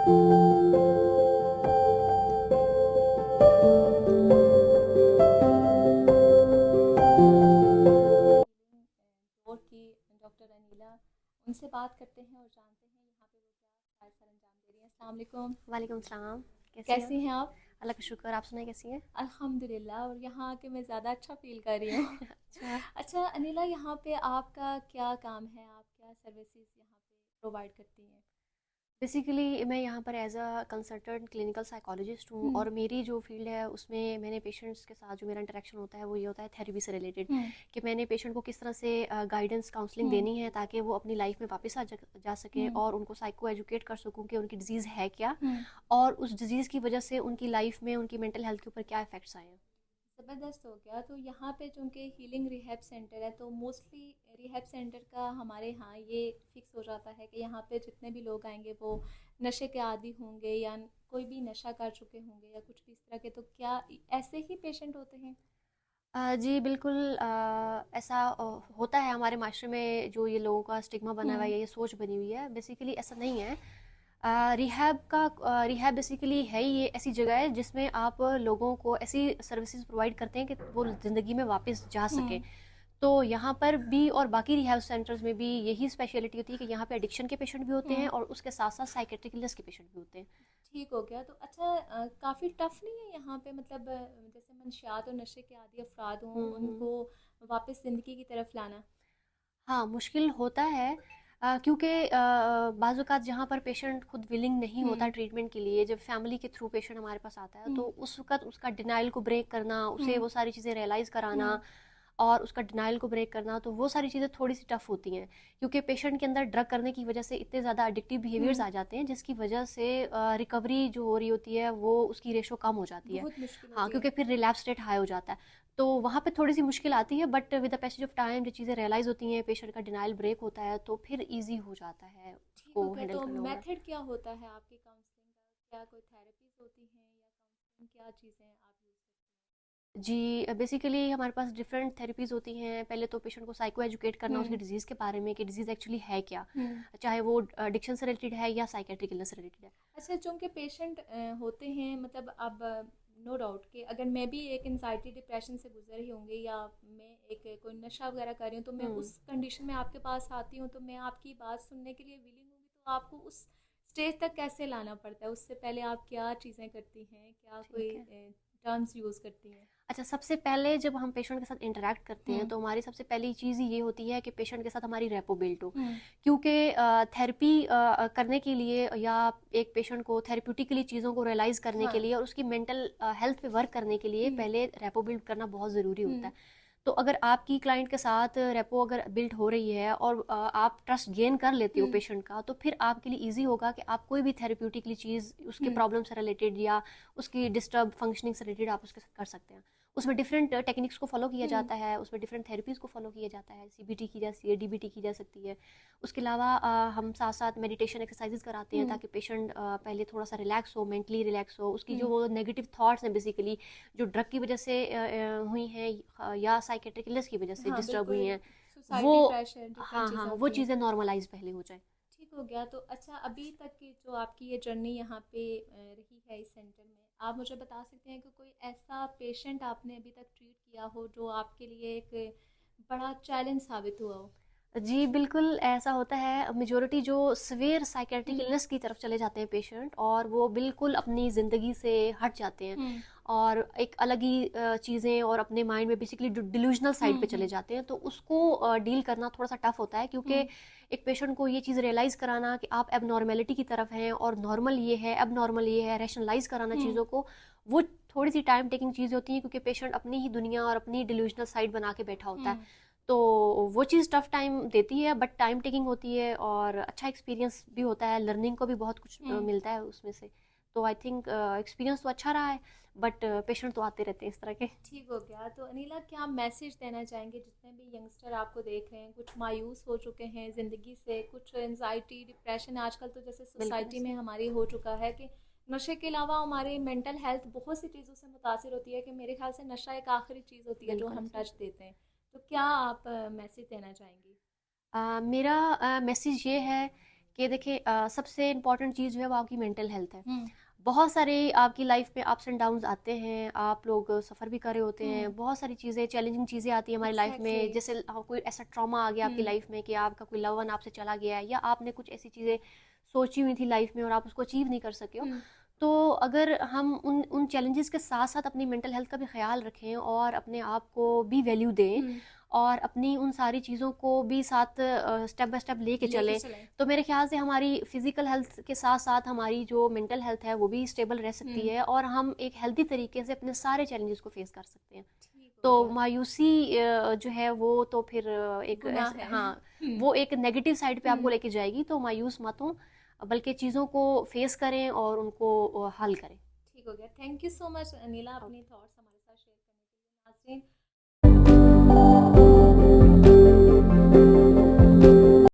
और की डॉक्टर अनीला, उनसे बात करते हैं और जानते हैं यहाँ पे वो क्या सर अंजाम दे रही हैं। अस्सलाम वालेकुम। वालेकुम सलाम। कैसी हैं? कैसी हैं आप? अल्लाह का शुक्र। आप सुनाए कैसी हैं? अल्हम्दुलिल्लाह, और यहाँ आके मैं ज़्यादा अच्छा फ़ील कर रही हूँ। अच्छा। अच्छा अनीला, यहाँ पे आपका क्या काम है? आप क्या सर्विसेज यहाँ पे प्रोवाइड करती हैं? बेसिकली मैं यहाँ पर as a consultant clinical psychologist हूँ, हम्म। और मेरी जो फील्ड है उसमें मैंने पेशेंट्स के साथ जो मेरा इंटरेक्शन होता है वो ये होता है थेरेपी से रिलेटेड, हम्म। कि मैंने पेशेंट को किस तरह से गाइडेंस काउंसलिंग हम्म। देनी है ताकि वो अपनी लाइफ में वापस जा सकें, हम्म। और उनको साइको एजुकेट कर सकूँ कि उनकी डिजीज़ है क्या, हम्म। और उस डिजीज़ की वजह से उनकी लाइफ में उनकी मेंटल हेल्थ के ऊपर क्या इफ़ेक्ट्स आए हैं। ज़बरदस्त हो गया। तो यहाँ पे चूँकि हीलिंग रिहैब सेंटर है, तो मोस्टली रिहैब सेंटर का हमारे यहाँ ये फिक्स हो जाता है कि यहाँ पे जितने भी लोग आएंगे वो नशे के आदी होंगे या कोई भी नशा कर चुके होंगे या कुछ भी इस तरह के। तो क्या ऐसे ही पेशेंट होते हैं? जी बिल्कुल, ऐसा होता है हमारे माशरे में, जो ये लोगों का स्टिग्मा बना हुआ है हम्म। या ये सोच बनी हुई है। बेसिकली ऐसा नहीं है। रिहैब बेसिकली है ही ये ऐसी जगह है जिसमें आप लोगों को ऐसी सर्विसेज प्रोवाइड करते हैं कि वो ज़िंदगी में वापस जा सकें। हम्म। तो यहाँ पर भी और बाकी रिहैब सेंटर्स में भी यही स्पेशलिटी होती है कि यहाँ पे एडिक्शन के पेशेंट भी होते हैं हम्म। और उसके साथ साथ साइकेट्रिक इलनेस के पेशेंट भी होते हैं। ठीक हो गया। तो अच्छा, काफ़ी टफ नहीं है यहाँ पे? मतलब जैसे मंशियात और नशे के आदी अफराद हों, हम्म। उनको वापस ज़िंदगी की तरफ लाना। हाँ, मुश्किल होता है, क्योंकि बाज़ औक़ात जहाँ पर पेशेंट खुद विलिंग नहीं होता हम्म। ट्रीटमेंट के लिए, जब फैमिली के थ्रू पेशेंट हमारे पास आता है, तो हम्म। उस वक़्त उसका डिनायल को ब्रेक करना, उसे हम्म। वो सारी चीज़ें रियलाइज़ कराना हम्म। और उसका डिनायल को ब्रेक करना, तो वो सारी चीज़ें थोड़ी-सी टफ़ होती हैं। क्योंकि पेशेंट के अंदर ड्रग करने की वजह से इतने ज़्यादा एडिक्टिव बिहेवियर्स हम्म। आ जाते हैं, जिसकी वजह से रिकवरी जो हो रही होती है, वो उसकी रेशो कम हो जाती है। बहुत मुश्किल हाँ, होती है। क्योंकि फिर रिलैप्स रेट हाई हो जाता है। तो वहाँ पे थोड़ी-सी मुश्किल आती है, but with the passage of time जो चीज़ें रियलाइज़ होती हैं, पेशेंट का डिनायल ब्रेक होता है, तो फिर ईज़ी हो जाता है ठीक हो उसको गया। हैंडल तो करना वगैरह। मेथड क्या होता है आपकी काउंसलिंग का? क्या कोई थेरेपीज होती हैं या काउंसलिंग, क्या चीज़ें आप यूज़ करते जी, बेसिकली हमारे पास डिफरेंट थेरेपीज़ होती हैं। पहले तो पेशेंट को साइको एजुकेट करना उसकी हैं? डिज़ीज़ के बारे में कि डिज़ीज़ एक्चुअली है क्या? हम्म। चाहे वो एडिक्शन से रिलेटेड है या साइकियाट्रिक इलनेस से रिलेटेड है। अच्छा, चूँकि पेशेंट होते हैं, मतलब अब नो डाउट कि अगर मैं भी एक एंजाइटी डिप्रेशन से गुजर रही होंगी या मैं एक कोई नशा वगैरह कर रही हूँ, तो मैं हुँ। उस कंडीशन में आपके पास आती हूँ, तो मैं आपकी बात सुनने के लिए विलिंग होंगी। तो आपको उस स्टेज तक कैसे लाना पड़ता है? उससे पहले आप क्या चीज़ें करती हैं? क्या कोई ठीक है। टर्म्स यूज़ करती हैं? अच्छा, सबसे पहले जब हम पेशेंट के साथ इंटरैक्ट करते हैं, हम्म। तो हमारी सबसे पहली चीज़ ही ये होती है कि पेशेंट के साथ हमारी रेपो बिल्ड हो। हम्म। क्योंकि थेरेपी करने के लिए या एक पेशेंट को थेरेप्यूटिकली चीज़ों को रियलाइज़ करने के हाँ। लिए और उसकी मेंटल हेल्थ पे वर्क करने के लिए हम्म। पहले रेपो बिल्ड करना बहुत ज़रूरी होता हम्म। है। तो अगर आपकी क्लाइंट के साथ रेपो अगर बिल्ड हो रही है और आप ट्रस्ट गेन कर लेते हो हम्म। पेशेंट का, तो फिर आपके लिए ईज़ी होगा कि आप कोई भी थेरेप्यूटिकली चीज़ उसके हम्म। प्रॉब्लम से रिलेटेड या उसकी डिस्टर्ब फंक्शनिंग से रिलेटेड आप उसके साथ कर सकते हैं। उसमें डिफरेंट टेक्निक्स को फॉलो किया हम्म। जाता है, उसमें डिफरेंट थेरेपीज़ को फॉलो किया जाता है, सीबीटी की जा सकती है, डीबीटी की जा सकती है। उसके अलावा हम साथ साथ मेडिटेशन एक्सरसाइजेज कराते हैं हम्म। ताकि पेशेंट पहले थोड़ा सा रिलैक्स हो, मेंटली रिलैक्स हो, उसकी जो हम्म। वो नेगेटिव थॉट्स हैं बेसिकली जो ड्रग की वजह से हुई हैं, या साइकेट्रिक इलनेस की वजह से हाँ डिस्टर्ब हुई बिल्कुल। हैं, वो सोसाइटी प्रेशर, डिफरेंट हाँ हाँ चीज़ें वो होती हैं। चीज़ें नॉर्मलाइज पहले हो जाए। ठीक हो गया। तो अच्छा, अभी तक की जो आपकी ये जर्नी यहाँ पे रही है इस सेंटर में, आप मुझे बता सकते हैं कि कोई ऐसा पेशेंट आपने अभी तक ट्रीट किया हो जो आपके लिए एक बड़ा चैलेंज साबित हुआ हो? जी, बिल्कुल ऐसा होता है। मेजॉरिटी जो सीवियर साइकियाट्रिक हम्म। इलनेस की तरफ चले जाते हैं पेशेंट, और वो बिल्कुल अपनी ज़िंदगी से हट जाते हैं हम्म। और एक अलग ही चीज़ें और अपने माइंड में बेसिकली डिल्यूजनल साइड पे चले हम्म। जाते हैं। तो उसको डील करना थोड़ा सा टफ होता है, क्योंकि हम्म। एक पेशेंट को ये चीज़ रियलाइज़ कराना कि आप एबनॉर्मेलिटी की तरफ हैं और नॉर्मल ये है, एबनॉर्मल ये है, रैशनलाइज़ कराना हम्म। चीज़ों को, वो थोड़ी सी टाइम टेकिंग चीज़ होती है, क्योंकि पेशेंट अपनी ही दुनिया और अपनी डिल्यूजनल साइड बना के बैठा होता है। हम्म। तो वो चीज़ टफ टाइम देती है, बट टाइम टेकिंग होती है और अच्छा एक्सपीरियंस भी होता है, लर्निंग को भी बहुत कुछ हम्म। मिलता है उसमें से। तो आई थिंक एक्सपीरियंस तो अच्छा रहा है, बट पेशेंट तो आते रहते हैं इस तरह के। ठीक हो गया। तो अनिला, क्या मैसेज देना चाहेंगे जितने भी यंगस्टर आपको देख रहे हैं, कुछ मायूस हो चुके हैं ज़िंदगी से, कुछ एनजाइटी डिप्रेशन आजकल तो जैसे बिल्कुल सोसाइटी ऐसे में ही। हमारी हो चुका है कि नशे के अलावा हमारी मेंटल हेल्थ बहुत सी चीज़ों से मुतासर होती है, कि मेरे ख्याल से नशा एक आखिरी चीज़ होती है जो बिल्कुल हम ऐसे ही। टच देते हैं। तो क्या आप मैसेज देना चाहेंगी? मेरा मैसेज ये है कि देखिए सबसे इम्पोर्टेंट चीज़ जो है वो आपकी मेंटल हेल्थ है। हम्म। बहुत सारे आपकी लाइफ में अप्स एंड डाउन्स आते हैं, आप लोग सफ़र भी कर रहे होते हैं, हम्म। बहुत सारी चीज़ें चैलेंजिंग चीज़ें आती हैं हमारी लाइफ एग्जैक्टली। में, जैसे कोई ऐसा ट्रॉमा आ गया आपकी हम्म। लाइफ में कि आपका कोई लव वन आपसे चला गया है, या आपने कुछ ऐसी चीज़ें सोची हुई थी लाइफ में और आप उसको अचीव नहीं कर सके हो। हम्म। तो अगर हम उन उन चैलेंजेस के साथ साथ अपनी मेंटल हेल्थ का भी ख्याल रखें और अपने आप को भी वैल्यू दें हम्म। और अपनी उन सारी चीज़ों को भी साथ स्टेप बाय स्टेप लेके लेके चलें, चलें। तो मेरे ख्याल से हमारी फिजिकल हेल्थ के साथ साथ हमारी जो मेंटल हेल्थ है वो भी स्टेबल रह सकती हम्म। है और हम एक हेल्दी तरीके से अपने सारे चैलेंजेस को फेस कर सकते हैं। ठीक हो तो गया। मायूसी जो है वो तो फिर एक गुनाह है। हाँ, हम्म। वो एक नेगेटिव साइड पे आपको हम्म। लेके जाएगी, तो मायूस मत हो, बल्कि चीज़ों को फेस करें और उनको हल करें। ठीक हो गया। Thank you so much Anila, अपनी थॉट्स